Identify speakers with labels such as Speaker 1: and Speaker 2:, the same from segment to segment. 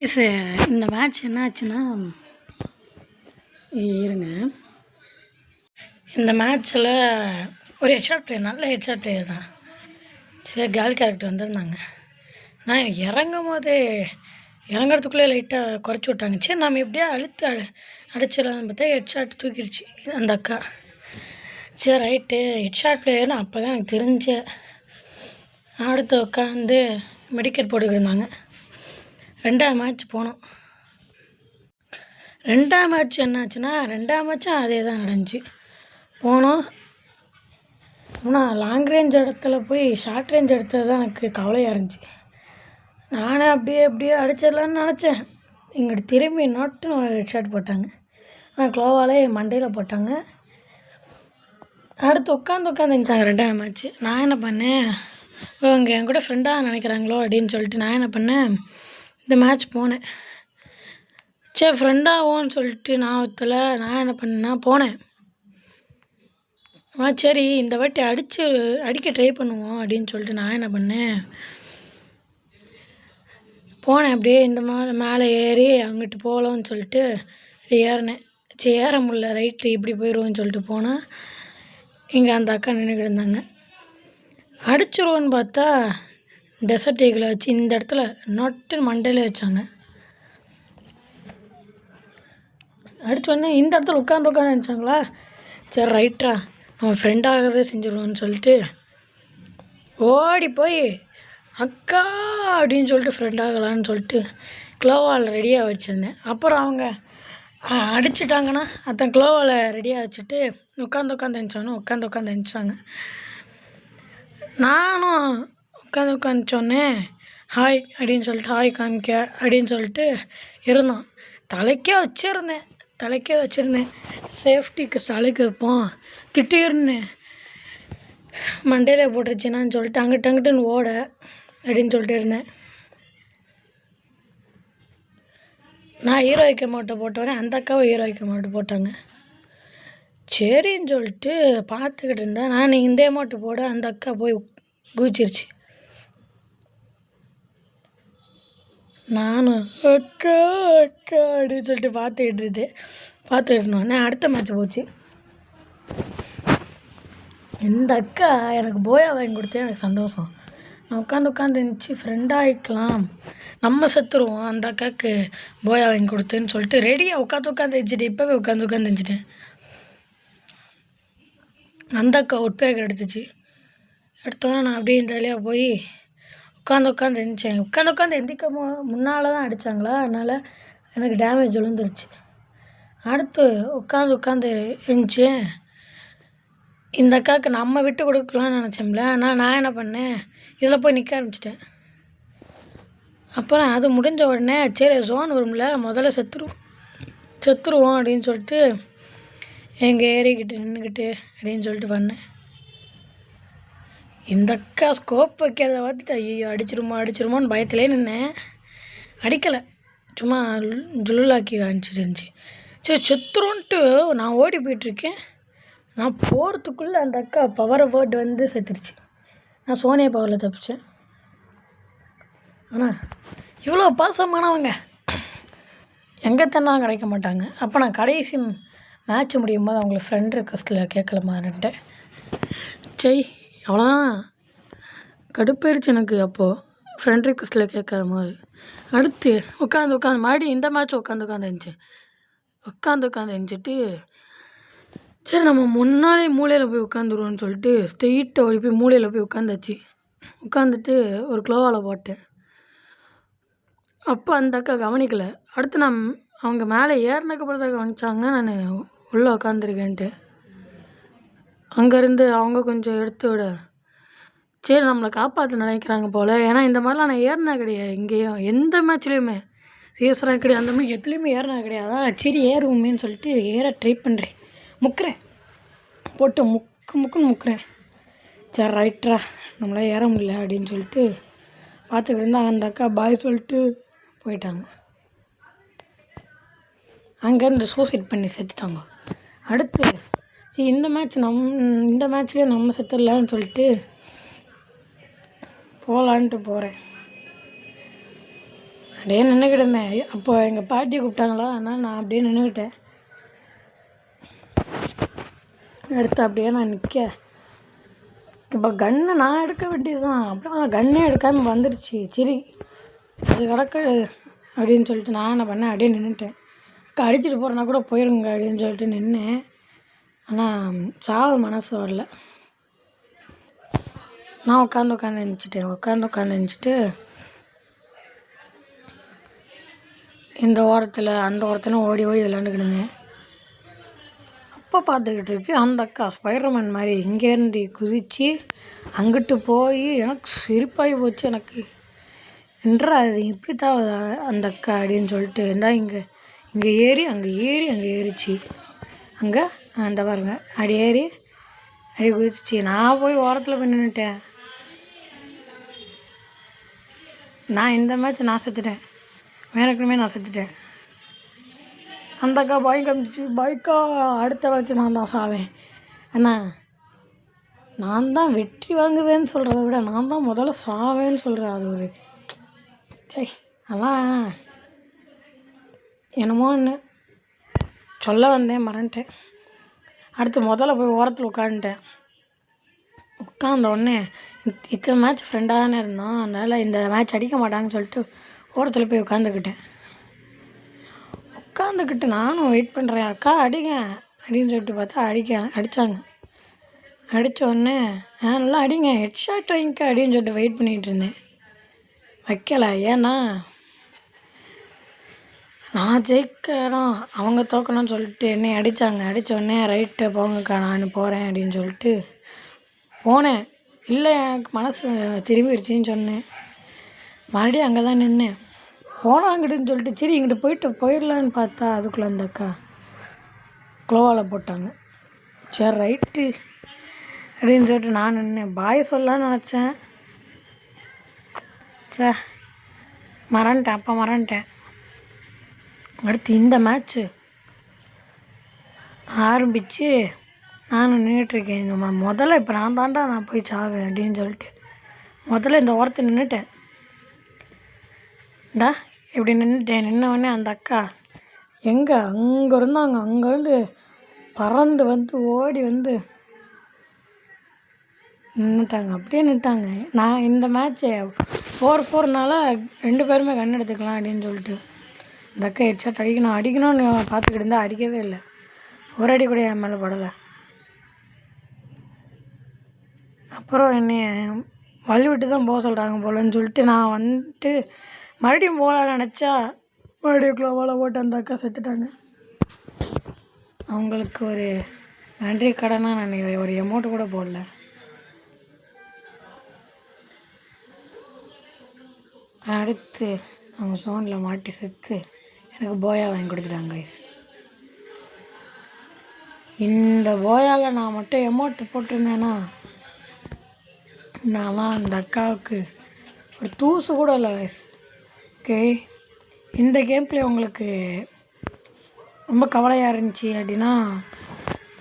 Speaker 1: சே இந்த மேட்ச் என்ன ஆச்சுன்னா, இருங்க. இந்த மேட்ச்சில் ஒரு ஹெட்ஷாட் பிளேயர், நல்ல ஹெட்ஷாட் பிளேயர் தான். சரி, கேர்ள் கேரக்டர் வந்திருந்தாங்க. நான் இறங்குறதுக்குள்ளே லைட்டாக குறைச்சி விட்டாங்க. சரி, நம்ம எப்படியா அடிச்சிடலான்னு பார்த்தா ஹெட்ஷாட் தூக்கிடுச்சு அந்த அக்கா. சரி, ரைட்டு, ஹெட்ஷாட் பிளேயர்னு அப்போ தான் எனக்கு தெரிஞ்ச. அடுத்து உட்காந்து மெடிக்கெட் போட்டுக்கிட்டு இருந்தாங்க. 2ஆம் மேட்ச் போனோம். 2ஆம் மேட்ச் என்னாச்சுன்னா, 2ஆம் மேட்சும் அதே தான் நடந்துச்சு. போனோம். ஆனால் லாங் ரேஞ்ச் இடத்துல போய் ஷார்ட் ரேஞ்ச் எடுத்தது தான் எனக்கு கவலையாக இருந்துச்சு. நானே அப்படியே அடிச்சிடலான்னு நினச்சேன். இங்கிட்டு திரும்பி நோட்டுன்னு ஒரு ஹெட்ஷாட் போட்டாங்க. ஆனால் க்ளோவாலே மண்டையில் போட்டாங்க. அடுத்து உட்காந்து இருந்துச்சாங்க 2ஆம் மேட்ச்சு. நான் என்ன பண்ணேன், இவங்க என் கூட ஃப்ரெண்டாக நினைக்கிறாங்களோ அப்படின்னு சொல்லிட்டு நான் என்ன பண்ணேன், இந்த மேட்ச் போனேன். சரி, ஃப்ரெண்டாகும்னு சொல்லிட்டு நான் என்ன பண்ணேன்னா போனேன். சரி, இந்த வாட்டி அடிக்க ட்ரை பண்ணுவோம் அப்படின்னு சொல்லிட்டு நான் என்ன பண்ணேன், போனேன். அப்படியே இந்த மாதிரி மேலே ஏறி அங்கிட்டு போகலான்னு சொல்லிட்டு ஏறினேன். சரி, ஏற முடியல, ரைட்டு இப்படி போயிடுவோன்னு சொல்லிட்டு போனால் இங்கே அந்த அக்கா நின்றுக்கிட்டு இருந்தாங்க. அடிச்சிருவோன்னு பார்த்தா டெசர்ட் ஈகிளை வச்சு இந்த இடத்துல நொட்டு மண்டையிலே வச்சாங்க. அடிச்சு வந்து இந்த இடத்துல உட்காந்து நினச்சாங்களா. சரி, ரைட்டா நம்ம ஃப்ரெண்டாகவே செஞ்சுருவோன்னு சொல்லிட்டு ஓடி போய் அக்கா அப்படின்னு சொல்லிட்டு ஃப்ரெண்டாகலான்னு சொல்லிட்டு க்ளோவால் ரெடியாக வச்சுருந்தேன். அப்புறம் அவங்க அடிச்சிட்டாங்கன்னா அதான் க்ளோவால் ரெடியாக வச்சுட்டு உட்காந்து எழுந்திரிச்சாங்க. நானும் உட்காந்துச்சோன்னே ஹாய் அப்படின்னு சொல்லிட்டு ஹாய் காமிக்க அப்படின்னு சொல்லிட்டு இருந்தோம். தலைக்கே வச்சுருந்தேன். சேஃப்டிக்கு தலைக்கு வைப்போம், திட்டிருந்தேன். மண்டையில் போட்டுருச்சுன்னான்னு சொல்லிட்டு அங்கிட்டுன்னு ஓட அப்படின்னு சொல்லிட்டு இருந்தேன். நான் ஹீரோய்க்கு அமௌண்ட்டை போட்டு வரேன், அந்த அக்காவும் ஹீரோய்க்கு அமௌண்ட்டு போட்டாங்க. சரின்னு சொல்லிட்டு பார்த்துக்கிட்டு இருந்தேன். நான் இந்த அமௌண்ட்டு போட அந்த அக்கா போய் குதிச்சிருச்சு. நானும் அக்கா அப்படின்னு சொல்லிட்டு பார்த்துக்கிட்டு இருந்தோன்னே அடுத்த மேட்ச் போச்சு. இந்த அக்கா எனக்கு போயா வாங்கி கொடுத்தே எனக்கு சந்தோஷம். நான் உட்காந்து இருந்துச்சு, ஃப்ரெண்டாக ஆகிக்கலாம், நம்ம செத்துருவோம், அந்த அக்காவுக்கு போயா வாங்கி கொடுத்தேன்னு சொல்லிட்டு ரெடியாக உட்காந்து இருந்துச்சுட்டு இப்போவே உட்காந்து இருந்துச்சிட்டேன். அந்த அக்கா அவுட் பேக்கர் எடுத்துச்சு. எடுத்தோன்னே நான் அப்படியே ஜாலியாக போய் உட்காந்து இருந்துச்சேன். உட்காந்து எந்திக்க முன்னால் தான் அடித்தாங்களா, அதனால் எனக்கு டேமேஜ் விழுந்துருச்சு. அடுத்து உட்காந்து இருந்துச்சேன். இந்த அக்காவுக்கு நம்ம விட்டு கொடுக்கலான்னு நினச்சோம்ல, ஆனால் நான் என்ன பண்ணேன், இதில் போய் நிற்க ஆரம்பிச்சிட்டேன். அப்புறம் அது முடிஞ்ச உடனே சரி ஜோன் வரும்ல, முதல்ல செத்துருவோம் அப்படின்னு சொல்லிட்டு எங்கே ஏறிக்கிட்டு நின்றுக்கிட்டு அப்படின்னு சொல்லிட்டு பண்ணேன். இந்த அக்கா ஸ்கோப் வைக்கிறத பார்த்துட்டு ஐயோ அடிச்சிருமோன்னு பயத்திலே நின்னேன். அடிக்கலை, சும்மா ஜுல்லாக்கி காமிச்சிட்டு இருந்துச்சு. சரி, செத்துருன்ட்டு நான் ஓடி போயிட்டுருக்கேன். நான் போகிறதுக்குள்ளே அந்த அக்கா பவரை போட்டு வந்து செத்துருச்சு. நான் சோனியா பவரில் தப்பிச்சேன். ஆனால் இவ்வளோ பாசமானவங்க எங்கே தன்னாலும் கிடைக்க மாட்டாங்க. அப்போ நான் கடைசி மேட்ச் முடியும் போது அவங்கள ஃப்ரெண்ட் ரிக்வஸ்ட்டில் கேட்கலாமான்ட்டேன். சரி, அவ்வளோதான், கடுப்பாயிருச்சு எனக்கு. அப்போது ஃப்ரெண்ட் ரிக்வஸ்ட்டில் கேட்காத போது அடுத்து உட்காந்து மறுபடியும் இந்த மேட்ச் உட்காந்து இருந்துச்சிட்டு சரி நம்ம முன்னாலே மூலையில் போய் உட்காந்துருவோன்னு சொல்லிட்டு ஸ்ட்ரெயிட்டாக ஓடி போய் மூலையில் போய் உட்காந்துட்டு ஒரு க்ளோவால் போட்டேன். அப்போ அந்த அக்கா கவனிக்கலை. அடுத்து அவங்க மேலே ஏறினக்கப்புறம் தான் கவனிச்சாங்க நான் உள்ளே உட்காந்துருக்கேன்ட்டு. அங்கேருந்து அவங்க கொஞ்சம் எடுத்து விட சரி நம்மளை காப்பாற்ற நினைக்கிறாங்க போல். ஏன்னா இந்த மாதிரிலாம் நான் ஏறினா கிடையாது, இங்கேயும் எந்த மேட்ச்லேயுமே சீரியஸாக கிடையாது, அந்த மாதிரி எதுலேயுமே ஏறினா கிடையாது. சரி ஏறுவோமேன்னு சொல்லிட்டு ஏற ட்ரை பண்ணுறேன், முக்குறேன், போட்டு முக்குன்னு முக்குறேன். சரி, ரைட்டரா நம்மளால் ஏற முடியல அப்படின்னு சொல்லிட்டு பார்த்துக்கிட்டு இருந்தால் அந்த அக்கா பாய் சொல்லிட்டு போயிட்டாங்க. அங்கேருந்து சூசைட் பண்ணி செத்துட்டாங்க. அடுத்து சரி இந்த மேட்ச்லேயே நம்ம செத்துடலான்னு சொல்லிட்டு போகலான்ட்டு போகிறேன். அப்படியே நின்றுக்கிட்டு இருந்தேன். அப்போ எங்கள் பாட்டியை கூப்பிட்டாங்களா, அதனால் நான் அப்படியே நின்றுக்கிட்டேன். எடுத்து அப்படியே நான் நிற்க, இப்போ கன்னை நான் எடுக்க வேண்டியது தான். அப்புறம் நான் கன்னே எடுக்காமல் வந்துடுச்சு. சரி அது கிடக்கு அப்படின்னு சொல்லிட்டு நான் என்ன பண்ணேன், அப்படியே நின்றுட்டேன். அடிச்சுட்டு போகிறேன்னா கூட போயிருங்க அப்படின்னு சொல்லிட்டு நின்னேன். ஆனால் சாவு மனசு வரல. நான் உட்காந்து எழுந்திரிச்சிட்டு இந்த ஓரத்தில் அந்த ஓரத்தில் ஓடி விளாண்டுக்கிட்டு இருந்தேன். அப்போ பார்த்துக்கிட்டு இருக்கு அந்த அக்கா ஸ்பைடர்மேன் மாதிரி இங்கேருந்து குதித்து அங்கிட்டு போய் எனக்கு சிரிப்பாகி போச்சு. எனக்கு என்றா அது இப்படி தான் அந்த அக்கா அப்படின்னு சொல்லிட்டு இருந்தால் இங்கே ஏறி அங்கே ஏறிச்சு. அங்கே அந்த பாருங்க அப்படி ஏறி அப்படி குதிச்சு. நான் போய் ஓரத்தில் போய் நின்றுட்டேன். நான் இந்த மேட்ச் நான் செத்துட்டேன், மேற்கனவே நான் செத்துட்டேன். அந்த அக்கா பைக் வந்துச்சு. பைக்கா அடுத்த மேட்ச் நான் தான் சாவேன். ஏன்னா நான் தான் வெற்றி வாங்குவேன்னு சொல்கிறத விட நான் தான் முதல்ல சாவேன்னு சொல்கிறேன். அது ஒரு சரி அதான் என்னமோ ஒன்று சொல்ல வந்தேன், மறந்துட்டேன். அடுத்து முதல்ல போய் ஓரத்தில் உட்காந்துட்டேன். உட்காந்த உடனே இத்தனை மேட்ச் ஃப்ரெண்டாக தானே இருந்தோம், அதனால் இந்த மேட்ச் அடிக்க மாட்டாங்கன்னு சொல்லிட்டு ஓரத்தில் போய் உட்காந்துக்கிட்டேன். நானும் வெயிட் பண்ணுறேன், அக்கா அடிங்க அப்படின்னு சொல்லிட்டு பார்த்தா அடித்தாங்க. அடித்த உடனே நல்லா அடிங்க, ஹெட் ஷாட் வைங்க அப்படின்னு சொல்லிட்டு வெயிட் பண்ணிகிட்டு இருந்தேன். வைக்கலை. ஏன்னா நான் ஜெயிக்கணும் அவங்க தோக்கணும்னு சொல்லிட்டு என்னை அடித்தாங்க. அடித்த உடனே ரைட்டு போங்கக்கா நான் போகிறேன் அப்படின்னு சொல்லிட்டு போனேன். இல்லை எனக்கு மனசு திரும்பிடுச்சின்னு சொன்னேன். மறுபடியும் அங்கே தான் நின்னேன். போனாங்கன்னு சொல்லிட்டு சரி இங்கிட்டு போயிடலான்னு பார்த்தா அதுக்குள்ளே அந்த அக்கா குளோவால் போட்டாங்க. சரி ரைட்டு அப்படின்னு சொல்லிட்டு நான் நின்னேன். பாய் சொல்லலான்னு நினச்சேன். மறந்துட்டேன். அடுத்து இந்த மேட்ச்சு ஆரம்பித்து நானும் நின்றுட்டுருக்கேன். முதல்ல இப்போ நான் போய் சாவேன் அப்படின்னு சொல்லிட்டு முதல்ல இந்த ஓரத்தை நின்றுட்டேன். இப்படி நின்னவொடனே அந்த அக்கா அங்கேருந்து பறந்து வந்து ஓடி வந்து நின்றுட்டாங்க. நான் இந்த மேட்ச்சு 4-4னால 2 பேருமே கண் எடுத்துக்கலாம் அப்படின்னு சொல்லிட்டு இந்த அக்கா ஹெட்ஷாட் அடிக்கணும்னு பார்த்துக்கிட்டு இருந்தால் அடிக்கவே இல்லை. ஒரு அடி கூட என் மேலே படலை. அப்புறம் என்னை வழி விட்டு தான் போக சொல்கிறாங்க போலன்னு சொல்லிட்டு நான் வந்துட்டு மறுபடியும் போகலான்னு நினச்சா மறுபடியும் குளோவால் போட்டு அந்த அக்கா செத்துட்டாங்க. அவங்களுக்கு ஒரு நன்றி கடனாக நான் ஒரு அமௌண்ட்டு கூட போடல. அடுத்து அவங்க சோனில் மாட்டி செத்து எனக்கு போயா வாங்கி கொடுத்துட்டாங்க கைஸ். இந்த போயாவில் நான் மட்டும் அமௌண்ட்டு போட்டிருந்தேன்னா நான்லாம் அந்த அக்காவுக்கு ஒரு தூசு கூட இல்லை கைஸ். ஓகே, இந்த கேம் பிளே உங்களுக்கு ரொம்ப கவலையாக இருந்துச்சு அப்படின்னா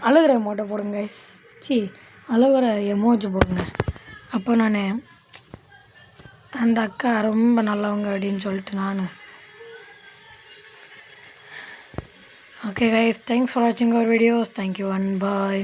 Speaker 1: அழுகிற எமோட்டை போடுங்க கைஸ். அழுகிற எமோஜி போடுங்க. அப்போ நான் அந்த அக்கா ரொம்ப நல்லவங்க அப்படின்னு சொல்லிட்டு நான் ஓகே கைஸ், தேங்க்ஸ் ஃபார் வாட்சிங் our videos. Thank you and bye.